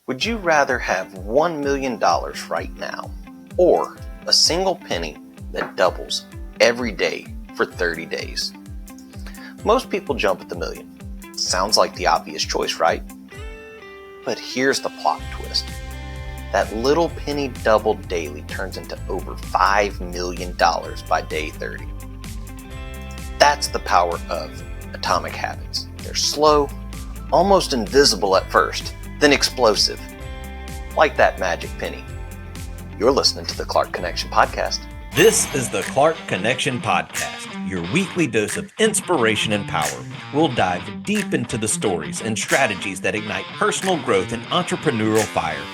Would you rather have $1 million right now or a single penny that doubles every day for 30 days? Most people jump at the million. Sounds like the obvious choice, right? But here's the plot twist. That little penny doubled daily turns into over $5 million by day 30. That's the power of atomic habits. They're slow, almost invisible at first, then explosive, like that magic penny. You're listening to the Clark Connection Podcast. This is the Clark Connection Podcast, your weekly dose of inspiration and power. We'll dive deep into the stories and strategies that ignite personal growth and entrepreneurial fire.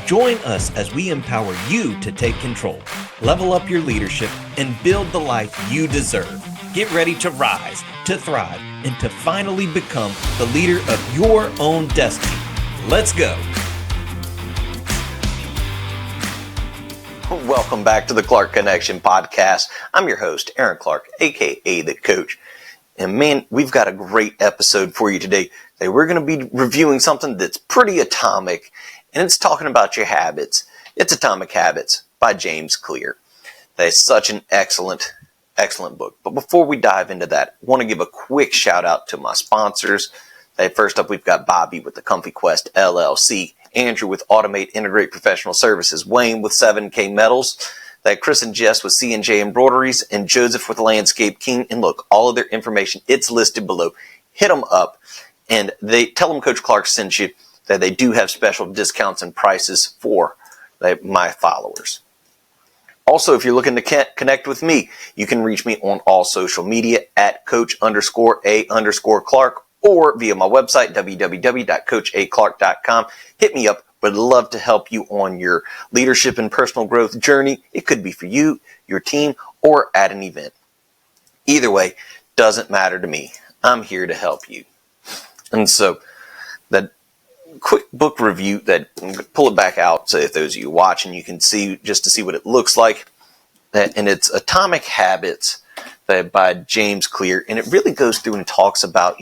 Join us as we empower you to take control, level up your leadership, and build the life you deserve. Get ready to rise, to thrive, and to finally become the leader of your own destiny. Let's go. Welcome back to the Clark Connection Podcast. I'm your host, Aaron Clark, aka The Coach. And man, we've got a great episode for you today. We're going to be reviewing something that's pretty atomic, and it's talking about your habits. It's Atomic Habits by James Clear. That's such an excellent book. But before we dive into that, I want to give a quick shout out to my sponsors. First up, we've got Bobbie with the Comfy Quest LLC, Andrew with Automate Integrate Professional Services, Wayne with 7K Metals, Chris and Jess with CNJ Embroideries, and Joseph with Landscape King. And look, all of their information, it's listed below. Hit them up, and they tell them Coach Clark sent you, that they do have special discounts and prices for my followers. Also, if you're looking to connect with me, you can reach me on all social media at Coach_A_Clark or via my website, www.coachaclark.com. Hit me up. Would love to help you on your leadership and personal growth journey. It could be for you, your team, or at an event. Either way, doesn't matter to me. I'm here to help you. And so, that quick book review, that pull it back out, so if those of you watching, you can see, just to see what it looks like. And it's Atomic Habits by James Clear. And it really goes through and talks about,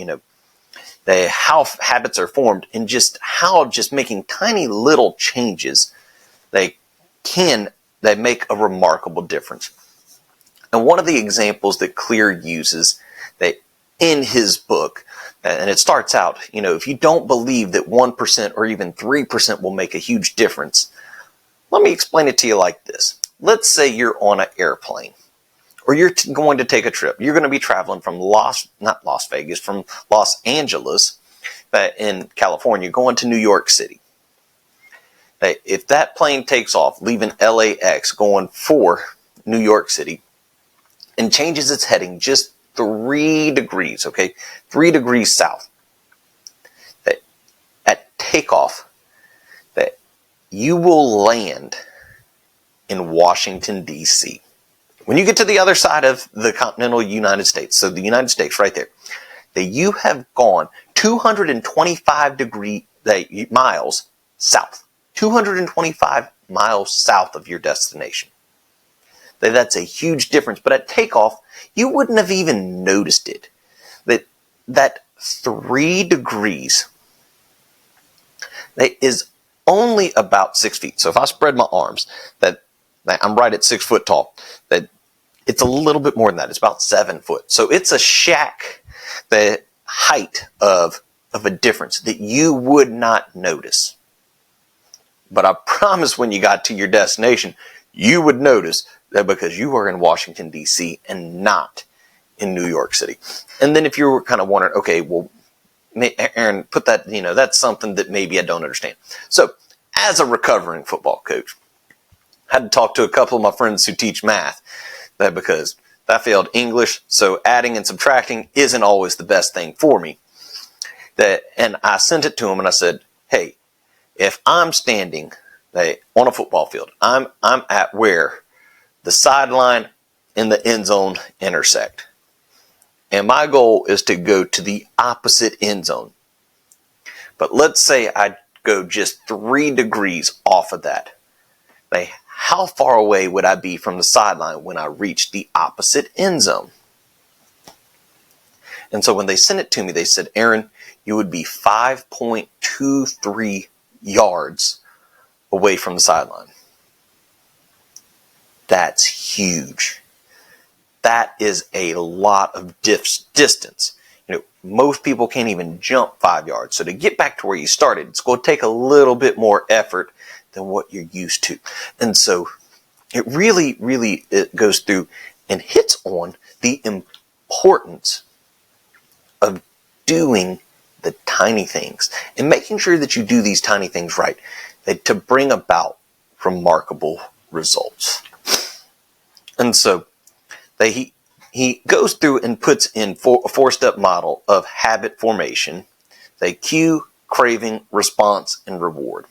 how habits are formed and just how just making tiny little changes, they make a remarkable difference. And one of the examples that Clear uses in his book, and it starts out, if you don't believe that 1% or even 3% will make a huge difference, let me explain it to you like this. Let's say you're on an airplane, or you're going to take a trip. You're going to be traveling from Los Angeles in California, going to New York City. If that plane takes off, leaving LAX, going for New York City, and changes its heading just 3 degrees, 3 degrees south, at takeoff, you will land in Washington, D.C. When you get to the other side of the continental United States, so the United States right there, that you have gone 225 miles south, 225 miles south of your destination. That's a huge difference, but at takeoff, you wouldn't have even noticed it. That 3 degrees, that is only about 6 feet. So if I spread my arms, that I'm right at 6 foot tall, that it's a little bit more than that. It's about 7 foot. So it's a shack, the height of a difference that you would not notice. But I promise when you got to your destination, you would notice that, because you are in Washington, D.C. and not in New York City. And then if you were kind of wondering, okay, well, Aaron, put that, that's something that maybe I don't understand. So as a recovering football coach, I had to talk to a couple of my friends who teach math, because I failed English, so adding and subtracting isn't always the best thing for me. And I sent it to them and I said, hey, if I'm standing on a football field, I'm at where the sideline and the end zone intersect. And my goal is to go to the opposite end zone. But let's say I go just 3 degrees off of that. How far away would I be from the sideline when I reach the opposite end zone? And so when they sent it to me, they said, Aaron, you would be 5.23 yards away from the sideline. That's huge. That is a lot of distance. Most people can't even jump 5 yards. So to get back to where you started, it's going to take a little bit more effort than what you're used to. And so it really it goes through and hits on the importance of doing the tiny things and making sure that you do these tiny things right, to bring about remarkable results. And so he goes through and puts in a 4-step model of habit formation, the cue, craving, response, and reward.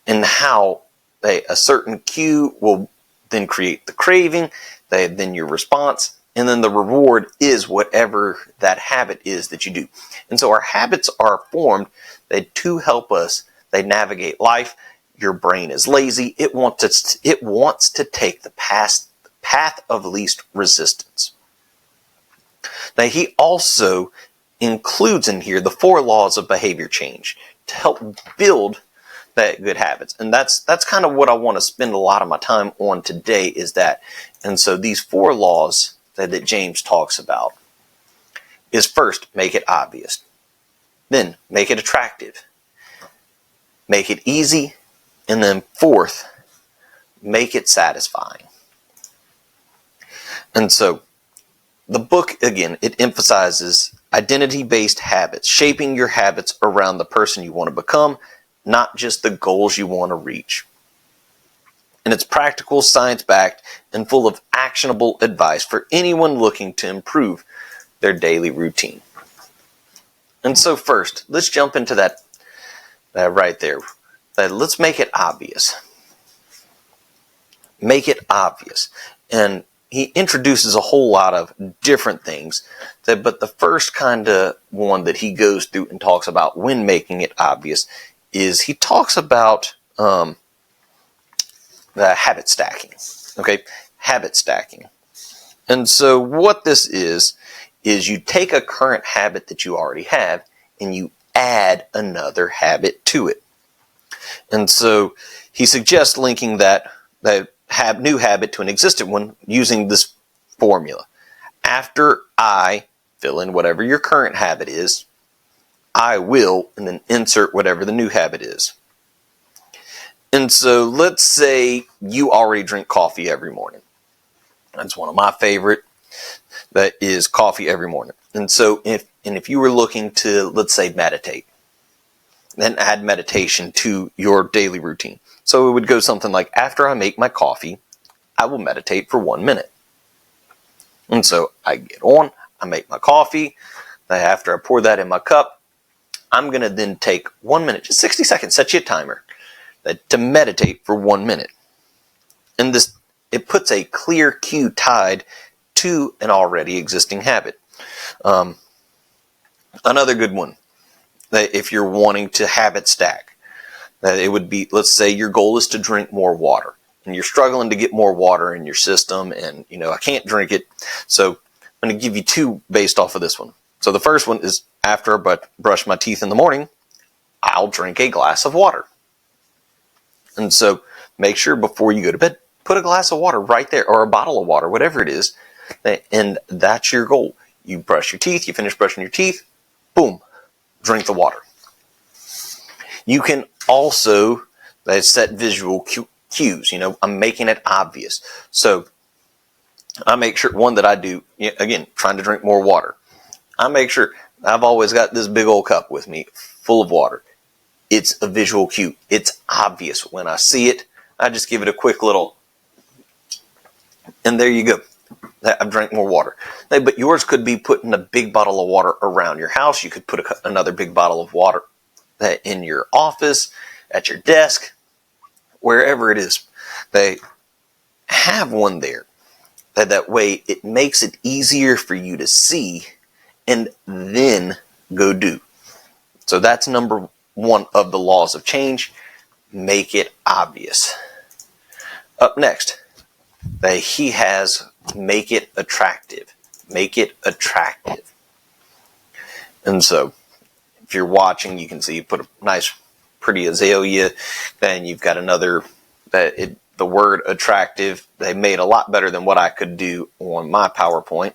And how a certain cue will then create the craving, then your response, and then the reward is whatever that habit is that you do. And so our habits are formed to help us. They navigate life. Your brain is lazy. It wants to take the path of least resistance. Now, he also includes in here the 4 laws of behavior change to help build that good habits. And that's kind of what I want to spend a lot of my time on today is that. And so these 4 laws that James talks about is first, make it obvious. Then make it attractive. Make it easy. And then 4th, make it satisfying. And so the book, again, it emphasizes identity-based habits, shaping your habits around the person you want to become, not just the goals you want to reach. And it's practical, science-backed, and full of actionable advice for anyone looking to improve their daily routine. And so first, let's jump into that right there. Let's make it obvious. Make it obvious. And he introduces a whole lot of different things, but the first kind of one that he goes through and talks about when making it obvious is he talks about the habit stacking. Okay, habit stacking. And so what this is you take a current habit that you already have and you add another habit to it. And so he suggests linking that new habit to an existing one using this formula. After I fill in whatever your current habit is, I will, and then insert whatever the new habit is. And so let's say you already drink coffee every morning. That's one of my favorite. That is coffee every morning. And so if you were looking to, let's say, meditate, then add meditation to your daily routine. So it would go something like, after I make my coffee, I will meditate for 1 minute. And so I get on, I make my coffee. After I pour that in my cup, I'm going to then take 1 minute, just 60 seconds, set you a timer, to meditate for 1 minute. And it puts a clear cue tied to an already existing habit. Another good one, that if you're wanting to habit stack, that it would be, let's say your goal is to drink more water, and you're struggling to get more water in your system, and I can't drink it. So I'm going to give you 2 based off of this one. So the first one is, after I brush my teeth in the morning, I'll drink a glass of water. And so make sure before you go to bed, put a glass of water right there, or a bottle of water, whatever it is, and that's your goal. You brush your teeth, you finish brushing your teeth, boom, drink the water. You can also set visual cues. I'm making it obvious. So I make sure, one that I do, again, trying to drink more water. I make sure I've always got this big old cup with me full of water. It's a visual cue. It's obvious. When I see it, I just give it a quick little, and there you go. I've drank more water. But yours could be putting a big bottle of water around your house. You could put another big bottle of water in your office, at your desk, wherever it is. They have one there. That way it makes it easier for you to see and then go do. So that's number 1 of the laws of change. Make it obvious. Up next, he has make it attractive. Make it attractive. And so if you're watching, you can see you put a nice pretty azalea. Then you've got another that the word attractive, they made a lot better than what I could do on my PowerPoint.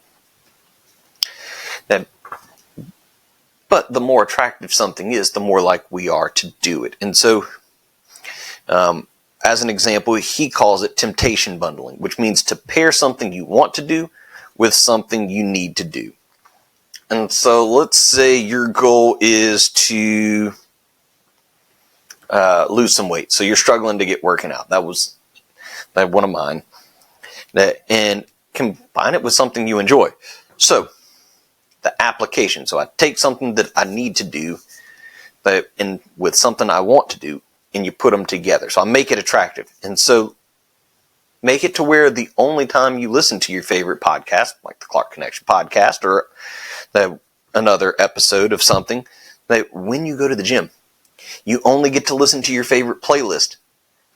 But the more attractive something is, the more like we are to do it. And so, as an example, he calls it temptation bundling, which means to pair something you want to do with something you need to do. And so let's say your goal is to lose some weight. So you're struggling to get working out. That was one of mine. And combine it with something you enjoy. So the application. So I take something that I need to do and with something I want to do, and you put them together. So I make it attractive. And so make it to where the only time you listen to your favorite podcast, like the Clark Connection podcast or another episode of something, that when you go to the gym, you only get to listen to your favorite playlist.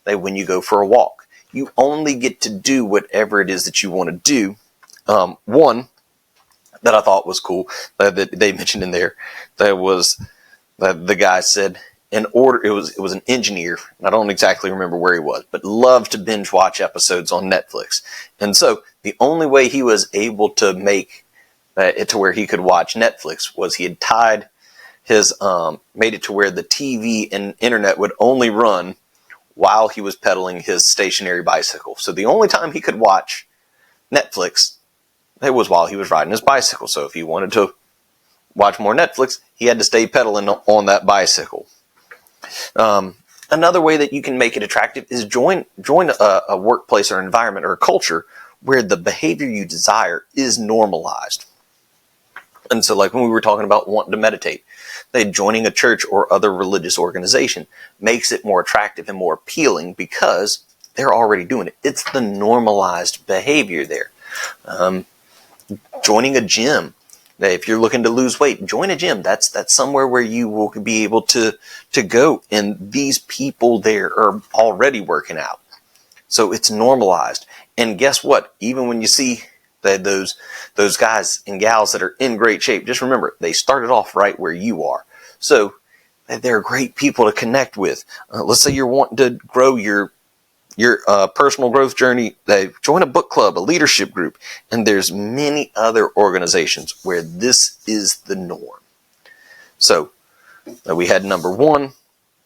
That when you go for a walk, you only get to do whatever it is that you want to do. One that I thought was cool that they mentioned in there, that was that the guy said, it was an engineer, and I don't exactly remember where he was, but loved to binge watch episodes on Netflix. And so the only way he was able to make it to where he could watch Netflix was he had tied made it to where the TV and internet would only run while he was pedaling his stationary bicycle. So the only time he could watch Netflix, it was while he was riding his bicycle. So if he wanted to watch more Netflix, he had to stay pedaling on that bicycle. Another way that you can make it attractive is join a workplace or environment or a culture where the behavior you desire is normalized. And so like when we were talking about wanting to meditate, joining a church or other religious organization makes it more attractive and more appealing because they're already doing it. It's the normalized behavior there. Joining a gym. If you're looking to lose weight, join a gym. That's somewhere where you will be able to go. And these people there are already working out. So it's normalized. And guess what? Even when you see that those guys and gals that are in great shape, just remember, they started off right where you are. So they're great people to connect with. Let's say you're wanting to grow your personal growth journey. Join a book club, a leadership group, and there's many other organizations where this is the norm. So we had number 1,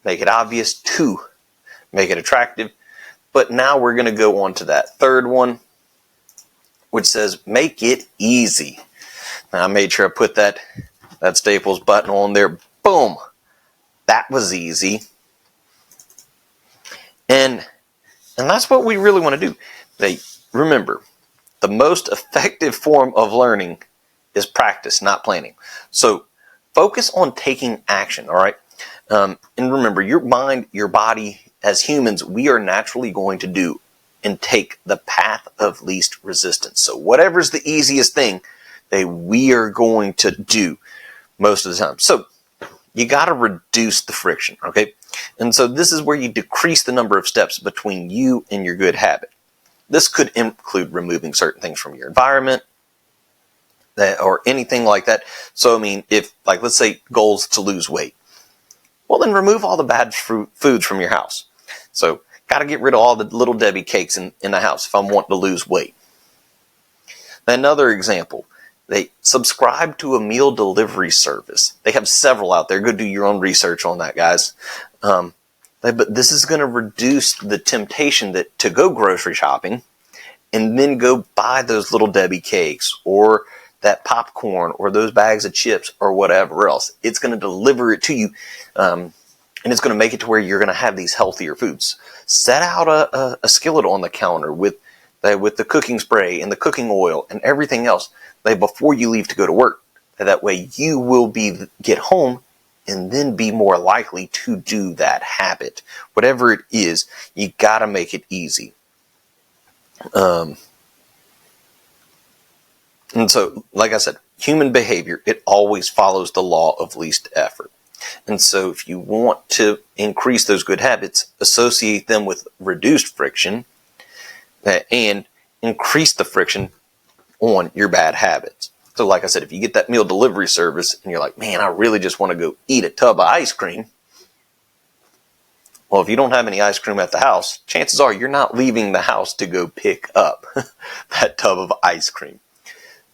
make it obvious. 2, make it attractive. But now we're going to go on to that third one, which says make it easy. Now I made sure I put that Staples button on there. Boom. That was easy. And that's what we really want to do. Remember, the most effective form of learning is practice, not planning. So focus on taking action, all right? And remember, your mind, your body, as humans, we are naturally going to do and take the path of least resistance. So whatever's the easiest thing that we are going to do most of the time. So you got to reduce the friction, okay? And so this is where you decrease the number of steps between you and your good habit. This could include removing certain things from your environment or anything like that. So, I mean, if, like, let's say goals to lose weight, well, then remove all the bad foods from your house. So, got to get rid of all the Little Debbie cakes in the house if I'm wanting to lose weight. Another example, they subscribe to a meal delivery service. They have several out there. Go do your own research on that, guys. But this is going to reduce the temptation to go grocery shopping and then go buy those Little Debbie cakes or that popcorn or those bags of chips or whatever else. It's going to deliver it to you, and it's going to make it to where you're going to have these healthier foods. Set out a skillet on the counter with the cooking spray and the cooking oil and everything else before you leave to go to work. That way you will get home and then be more likely to do that habit. Whatever it is, you got to make it easy. And so, like I said, human behavior, it always follows the law of least effort. And so if you want to increase those good habits, associate them with reduced friction and increase the friction on your bad habits. So like I said, if you get that meal delivery service and you're like, man, I really just want to go eat a tub of ice cream. Well, if you don't have any ice cream at the house, chances are you're not leaving the house to go pick up that tub of ice cream.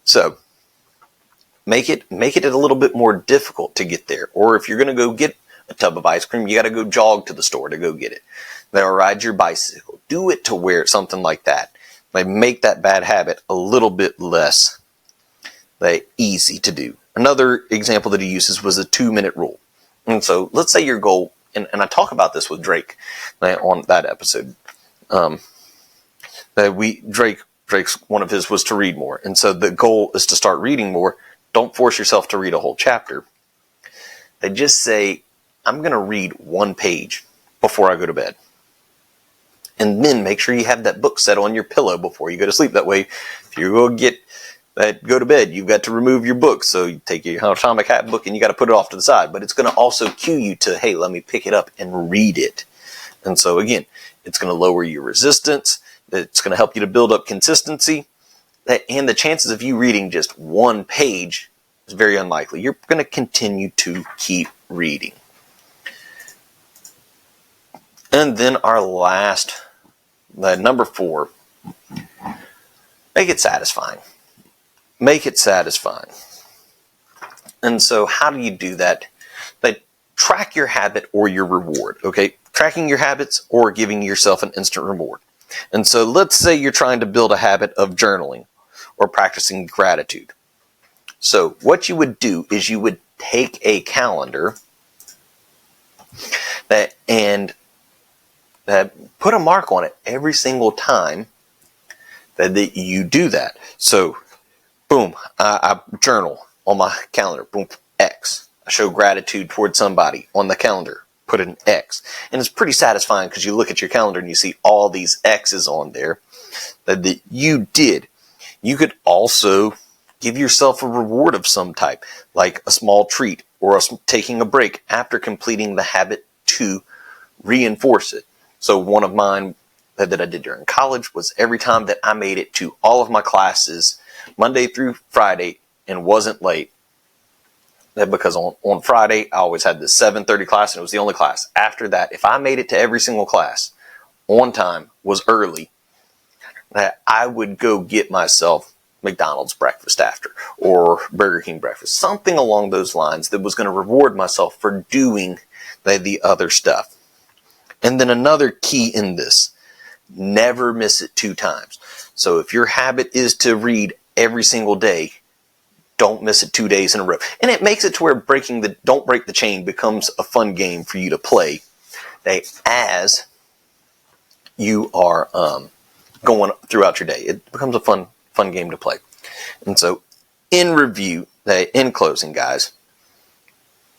So make it a little bit more difficult to get there. Or if you're going to go get a tub of ice cream, you got to go jog to the store to go get it. Or ride your bicycle. Do it to where something like that. Like, make that bad habit a little bit less easy to do. Another example that he uses was a 2-minute rule. And so let's say your goal, and I talk about this with Drake on that episode. Drake's one of his was to read more. And so the goal is to start reading more. Don't force yourself to read a whole chapter. They just say, I'm going to read 1 page before I go to bed. And then make sure you have that book set on your pillow before you go to sleep. That way, if you go to bed, you've got to remove your book. So you take your Atomic Habit book and you got to put it off to the side. But it's going to also cue you to, hey, let me pick it up and read it. And so again, it's going to lower your resistance. It's going to help you to build up consistency. And the chances of you reading just 1 page is very unlikely. You're going to continue to keep reading. And then our last, number 4, make it satisfying. Make it satisfying. And so how do you do that? Track your habit or your reward, okay? Tracking your habits or giving yourself an instant reward. And so let's say you're trying to build a habit of journaling or practicing gratitude. So what you would do is you would take a calendar and put a mark on it every single time that you do that. So, boom, I journal on my calendar, boom, X. I show gratitude towards somebody on the calendar, put an X. And it's pretty satisfying because you look at your calendar and you see all these X's on there that you did. You could also give yourself a reward of some type, like a small treat or taking a break after completing the habit to reinforce it. So one of mine that I did during college was every time that I made it to all of my classes Monday through Friday and wasn't late. Because on Friday, I always had the 7:30 class, and it was the only class. After that, if I made it to every single class on time, was early, that I would go get myself McDonald's breakfast after, or Burger King breakfast, something along those lines that was going to reward myself for doing the other stuff. And then another key in this, never miss it 2 times. So if your habit is to read every single day, don't miss it 2 days in a row. And it makes it to where don't break the chain becomes a fun game for you to play as you are going throughout your day. It becomes a fun game to play. And so in review, in closing, guys,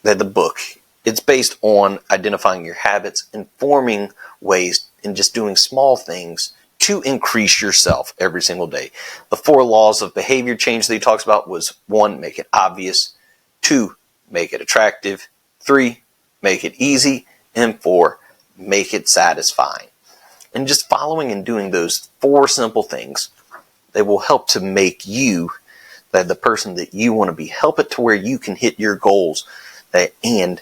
the book, it's based on identifying your habits and forming ways and just doing small things to increase yourself every single day. The 4 laws of behavior change that he talks about was 1, make it obvious, 2, make it attractive, 3, make it easy, and 4, make it satisfying. And just following and doing those 4 simple things, they will help to make you the person that you want to be. Help it to where you can hit your goals and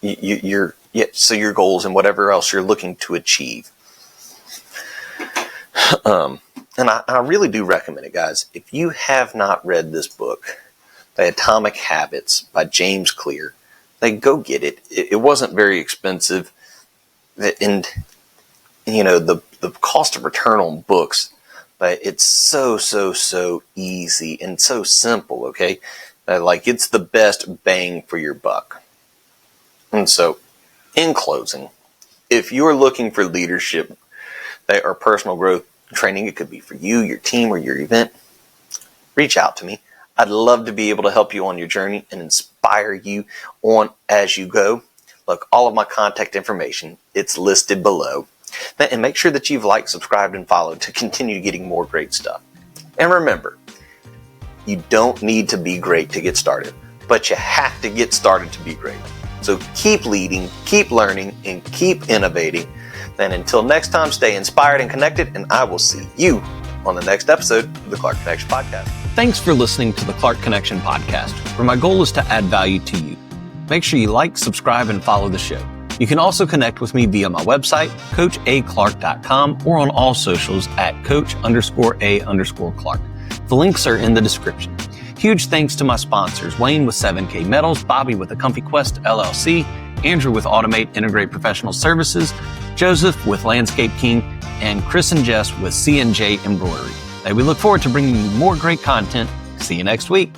your goals and whatever else you're looking to achieve. And I really do recommend it, guys. If you have not read this book, The Atomic Habits by James Clear, go get it. It wasn't very expensive. And, the cost of return on books, it's so easy and so simple, okay? It's the best bang for your buck. And so, in closing, if you're looking for leadership or personal growth training, it could be for you, your team, or your event, reach out to me. I'd love to be able to help you on your journey and inspire you on as you go. Look, all of my contact information, it's listed below. And make sure that you've liked, subscribed, and followed to continue getting more great stuff. And remember, you don't need to be great to get started, but you have to get started to be great. So keep leading, keep learning, and keep innovating. And until next time, stay inspired and connected, and I will see you on the next episode of the Clark Connection Podcast. Thanks for listening to the Clark Connection Podcast, where my goal is to add value to you. Make sure you like, subscribe, and follow the show. You can also connect with me via my website, coachaclark.com, or on all socials at coach_A_Clark. The links are in the description. Huge thanks to my sponsors, Wayne with 7K Metals, Bobbie with the Comfy Quest LLC, Andrew with Automate Integrate Professional Services, Joseph with Landscape King, and Chris and Jess with CNJ Embroidery. Hey, we look forward to bringing you more great content. See you next week.